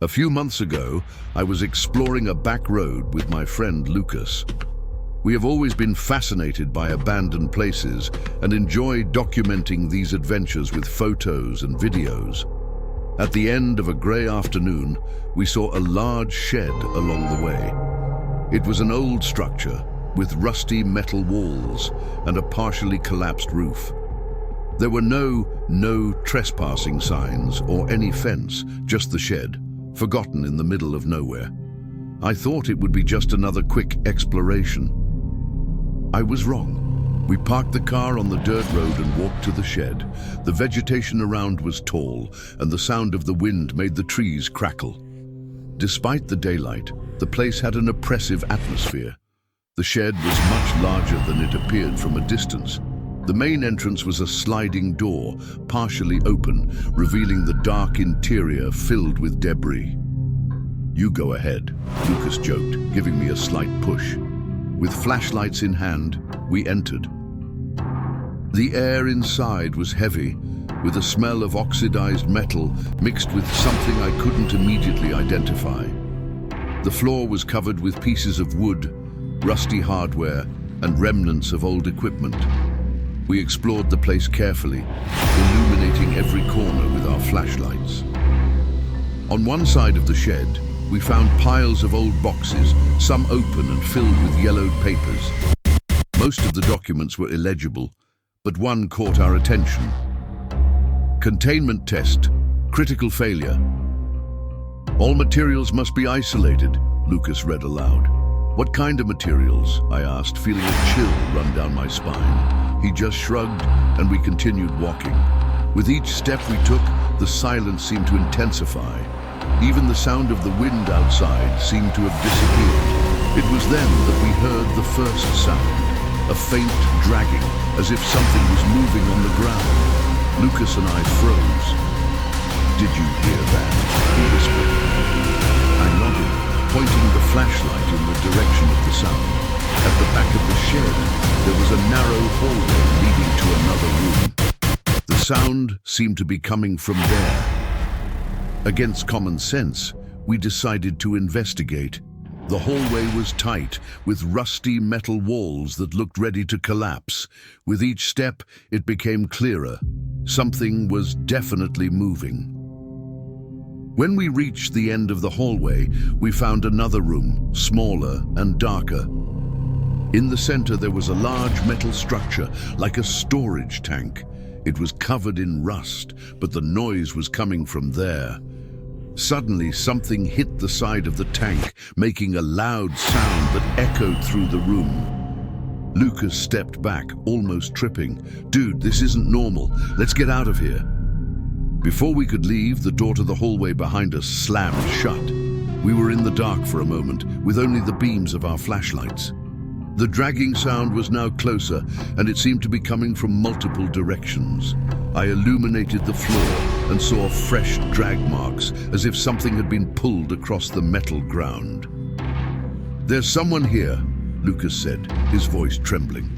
A few months ago, I was exploring a back road with my friend Lucas. We have always been fascinated by abandoned places and enjoy documenting these adventures with photos and videos. At the end of a grey afternoon, we saw a large shed along the way. It was an old structure with rusty metal walls and a partially collapsed roof. There were no trespassing signs or any fence, just the shed, forgotten in the middle of nowhere. I thought it would be just another quick exploration. I was wrong. We parked the car on the dirt road and walked to the shed. The vegetation around was tall, and the sound of the wind made the trees crackle. Despite the daylight, the place had an oppressive atmosphere. The shed was much larger than it appeared from a distance. The main entrance was a sliding door, partially open, revealing the dark interior filled with debris. "You go ahead," Lucas joked, giving me a slight push. With flashlights in hand, we entered. The air inside was heavy, with a smell of oxidized metal mixed with something I couldn't immediately identify. The floor was covered with pieces of wood, rusty hardware, and remnants of old equipment. We explored the place carefully, illuminating every corner with our flashlights. On one side of the shed, we found piles of old boxes, some open and filled with yellowed papers. Most of the documents were illegible, but one caught our attention. "Containment test, critical failure. All materials must be isolated," Lucas read aloud. "What kind of materials?" I asked, feeling a chill run down my spine. He just shrugged, and we continued walking. With each step we took, the silence seemed to intensify. Even the sound of the wind outside seemed to have disappeared. It was then that we heard the first sound, a faint dragging, as if something was moving on the ground. Lucas and I froze. "Did you hear that?" he whispered. I nodded, pointing the flashlight in the direction of the sound. At the back of the shed, there was a narrow hallway leading to another room. The sound seemed to be coming from there. Against common sense, we decided to investigate. The hallway was tight, with rusty metal walls that looked ready to collapse. With each step, it became clearer. Something was definitely moving. When we reached the end of the hallway, we found another room, smaller and darker. In the center, there was a large metal structure, like a storage tank. It was covered in rust, but the noise was coming from there. Suddenly, something hit the side of the tank, making a loud sound that echoed through the room. Lucas stepped back, almost tripping. "Dude, this isn't normal. Let's get out of here." Before we could leave, the door to the hallway behind us slammed shut. We were in the dark for a moment, with only the beams of our flashlights. The dragging sound was now closer, and it seemed to be coming from multiple directions. I illuminated the floor and saw fresh drag marks, as if something had been pulled across the metal ground. "There's someone here," Lucas said, his voice trembling.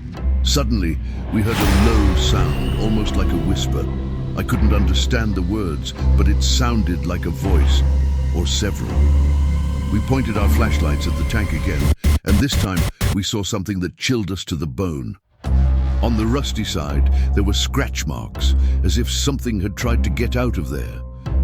Suddenly, we heard a low sound, almost like a whisper. I couldn't understand the words, but it sounded like a voice, or several. We pointed our flashlights at the tank again, and this time we saw something that chilled us to the bone. On the rusty side, there were scratch marks, as if something had tried to get out of there.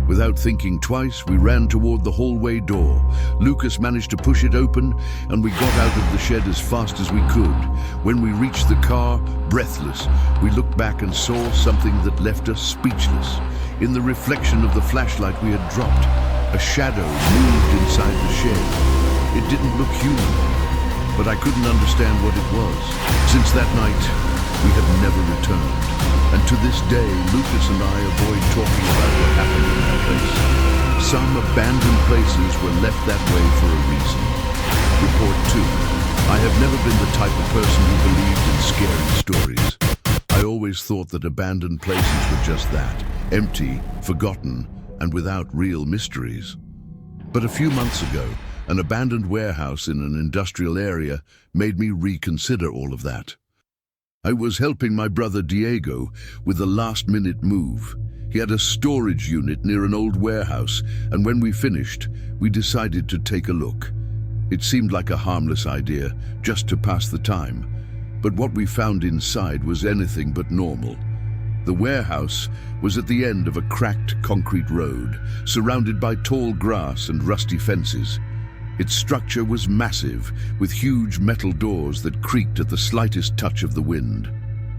Without thinking twice, we ran toward the hallway door. Lucas managed to push it open, and we got out of the shed as fast as we could. When we reached the car, breathless, we looked back and saw something that left us speechless. In the reflection of the flashlight we had dropped, a shadow moved inside the shed. It didn't look human, but I couldn't understand what it was. Since that night, we have never returned. And to this day, Lucas and I avoid talking about what happened in that place. Some abandoned places were left that way for a reason. Report 2. I have never been the type of person who believed in scary stories. I always thought that abandoned places were just that, empty, forgotten, and without real mysteries. But a few months ago, an abandoned warehouse in an industrial area made me reconsider all of that. I was helping my brother Diego with a last-minute move. He had a storage unit near an old warehouse, and when we finished, we decided to take a look. It seemed like a harmless idea, just to pass the time. But what we found inside was anything but normal. The warehouse was at the end of a cracked concrete road, surrounded by tall grass and rusty fences. Its structure was massive, with huge metal doors that creaked at the slightest touch of the wind.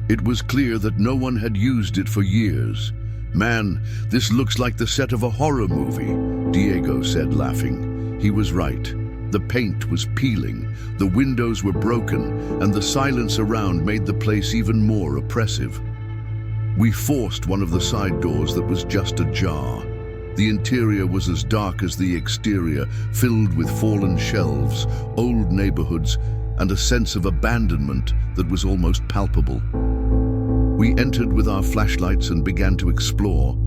It was clear that no one had used it for years. "Man, this looks like the set of a horror movie," Diego said, laughing. He was right. The paint was peeling, the windows were broken, and the silence around made the place even more oppressive. We forced one of the side doors that was just ajar. The interior was as dark as the exterior, filled with fallen shelves, old neighborhoods, and a sense of abandonment that was almost palpable. We entered with our flashlights and began to explore.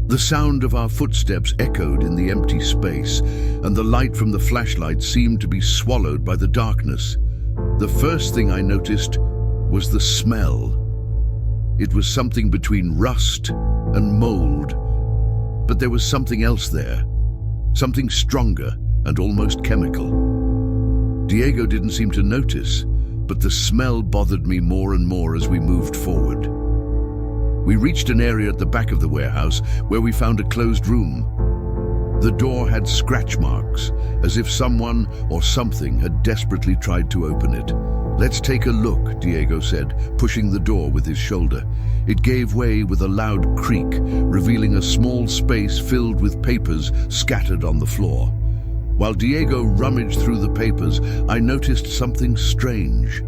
The sound of our footsteps echoed in the empty space, and the light from the flashlight seemed to be swallowed by the darkness. The first thing I noticed was the smell. It was something between rust and mold. But there was something else there, something stronger and almost chemical. Diego didn't seem to notice, but the smell bothered me more and more as we moved forward. We reached an area at the back of the warehouse where we found a closed room. The door had scratch marks, as if someone or something had desperately tried to open it. "Let's take a look," Diego said, pushing the door with his shoulder. It gave way with a loud creak, revealing a small space filled with papers scattered on the floor. While Diego rummaged through the papers, I noticed something strange.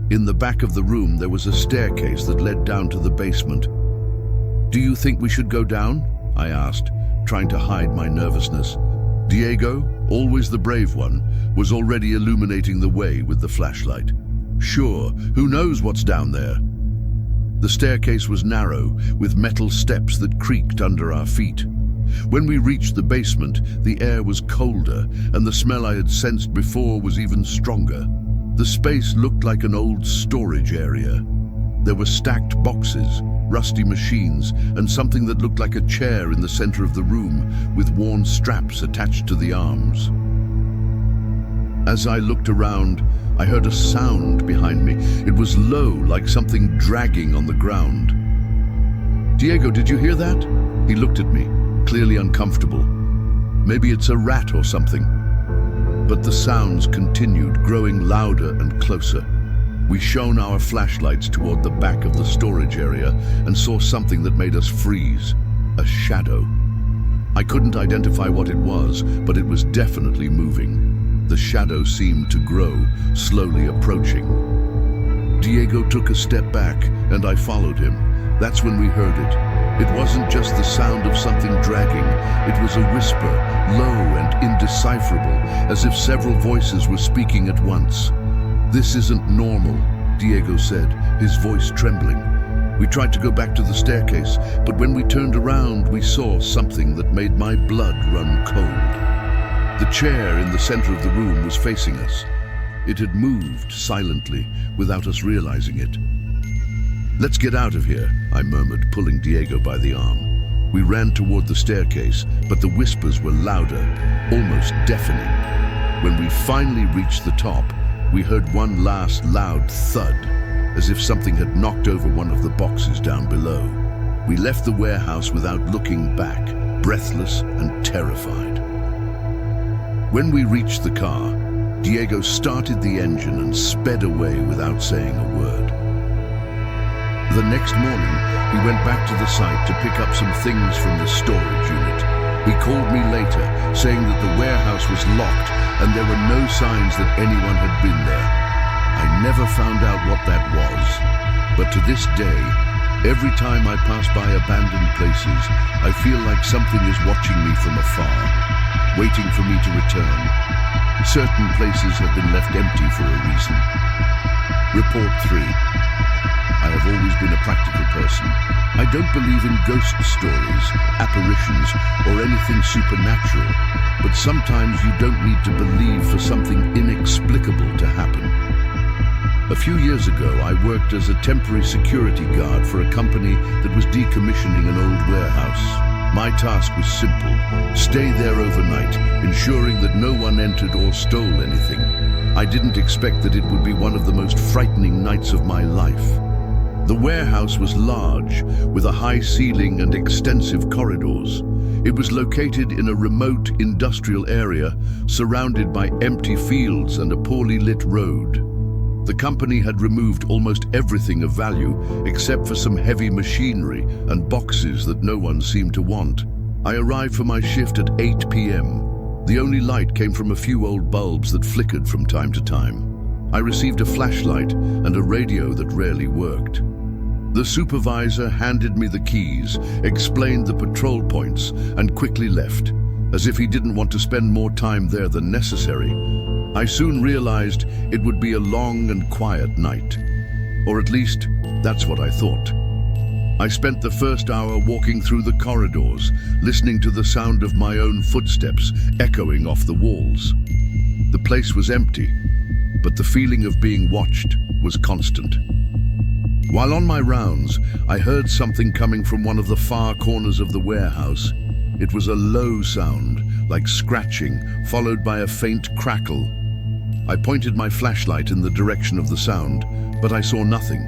In the back of the room, there was a staircase that led down to the basement. "Do you think we should go down?" I asked, trying to hide my nervousness. Diego, always the brave one, was already illuminating the way with the flashlight. "Sure, who knows what's down there?" The staircase was narrow, with metal steps that creaked under our feet. When we reached the basement, the air was colder, and the smell I had sensed before was even stronger. The space looked like an old storage area. There were stacked boxes, rusty machines, and something that looked like a chair in the center of the room, with worn straps attached to the arms. As I looked around, I heard a sound behind me. It was low, like something dragging on the ground. "Diego, did you hear that?" He looked at me, clearly uncomfortable. "Maybe it's a rat or something." But the sounds continued, growing louder and closer. We shone our flashlights toward the back of the storage area and saw something that made us freeze. A shadow. I couldn't identify what it was, but it was definitely moving. The shadow seemed to grow, slowly approaching. Diego took a step back, and I followed him. That's when we heard it. It wasn't just the sound of something dragging. It was a whisper, low and indecipherable, as if several voices were speaking at once. "This isn't normal," Diego said, his voice trembling. We tried to go back to the staircase, but when we turned around, we saw something that made my blood run cold. The chair in the center of the room was facing us. It had moved silently, without us realizing it. "Let's get out of here," I murmured, pulling Diego by the arm. We ran toward the staircase, but the whispers were louder, almost deafening. When we finally reached the top, we heard one last loud thud, as if something had knocked over one of the boxes down below. We left the warehouse without looking back, breathless and terrified. When we reached the car, Diego started the engine and sped away without saying a word. The next morning, he went back to the site to pick up some things from the storage unit. He called me later, saying that the warehouse was locked and there were no signs that anyone had been there. I never found out what that was, but to this day, every time I pass by abandoned places, I feel like something is watching me from afar, waiting for me to return. Certain places have been left empty for a reason. Report 3. I have always been a practical person. I don't believe in ghost stories, apparitions, or anything supernatural, but sometimes you don't need to believe for something inexplicable to happen. A few years ago, I worked as a temporary security guard for a company that was decommissioning an old warehouse. My task was simple: stay there overnight, ensuring that no one entered or stole anything. I didn't expect that it would be one of the most frightening nights of my life. The warehouse was large, with a high ceiling and extensive corridors. It was located in a remote industrial area, surrounded by empty fields and a poorly lit road. The company had removed almost everything of value, except for some heavy machinery and boxes that no one seemed to want. I arrived for my shift at 8 p.m. The only light came from a few old bulbs that flickered from time to time. I received a flashlight and a radio that rarely worked. The supervisor handed me the keys, explained the patrol points, and quickly left, as if he didn't want to spend more time there than necessary. I soon realized it would be a long and quiet night. Or at least, that's what I thought. I spent the first hour walking through the corridors, listening to the sound of my own footsteps echoing off the walls. The place was empty, but the feeling of being watched was constant. While on my rounds, I heard something coming from one of the far corners of the warehouse. It was a low sound, like scratching, followed by a faint crackle. I pointed my flashlight in the direction of the sound, but I saw nothing.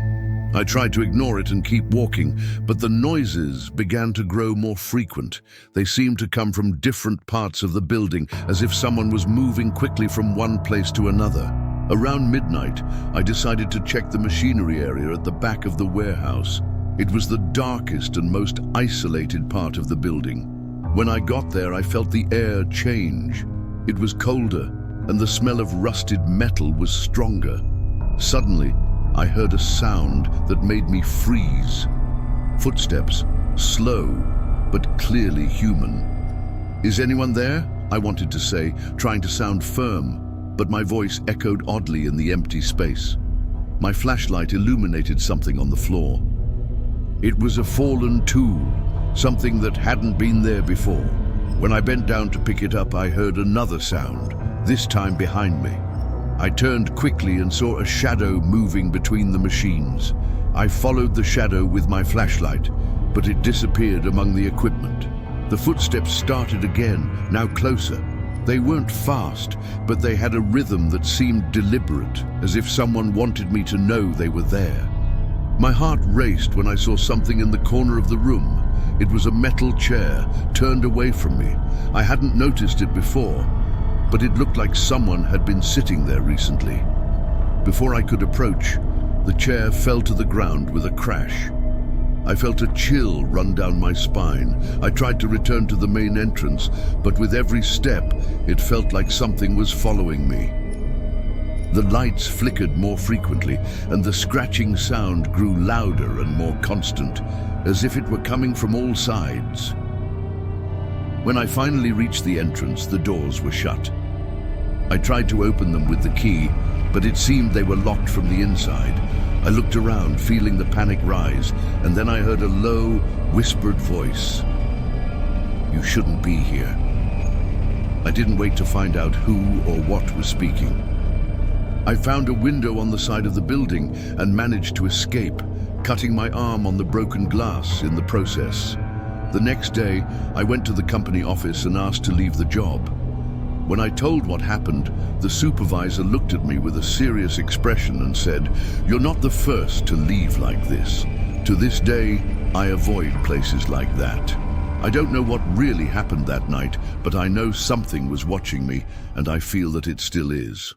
I tried to ignore it and keep walking, but the noises began to grow more frequent. They seemed to come from different parts of the building, as if someone was moving quickly from one place to another. Around midnight, I decided to check the machinery area at the back of the warehouse. It was the darkest and most isolated part of the building. When I got there, I felt the air change. It was colder, and the smell of rusted metal was stronger. Suddenly, I heard a sound that made me freeze. Footsteps, slow, but clearly human. "Is anyone there?" I wanted to say, trying to sound firm, but my voice echoed oddly in the empty space. My flashlight illuminated something on the floor. It was a fallen tool, something that hadn't been there before. When I bent down to pick it up, I heard another sound, this time behind me. I turned quickly and saw a shadow moving between the machines. I followed the shadow with my flashlight, but it disappeared among the equipment. The footsteps started again, now closer. They weren't fast, but they had a rhythm that seemed deliberate, as if someone wanted me to know they were there. My heart raced when I saw something in the corner of the room. It was a metal chair, turned away from me. I hadn't noticed it before, but it looked like someone had been sitting there recently. Before I could approach, the chair fell to the ground with a crash. I felt a chill run down my spine. I tried to return to the main entrance, but with every step, it felt like something was following me. The lights flickered more frequently, and the scratching sound grew louder and more constant, as if it were coming from all sides. When I finally reached the entrance, the doors were shut. I tried to open them with the key, but it seemed they were locked from the inside. I looked around, feeling the panic rise, and then I heard a low, whispered voice. "You shouldn't be here." I didn't wait to find out who or what was speaking. I found a window on the side of the building and managed to escape, cutting my arm on the broken glass in the process. The next day, I went to the company office and asked to leave the job. When I told what happened, the supervisor looked at me with a serious expression and said, "You're not the first to leave like this. To this day, I avoid places like that." I don't know what really happened that night, but I know something was watching me, and I feel that it still is.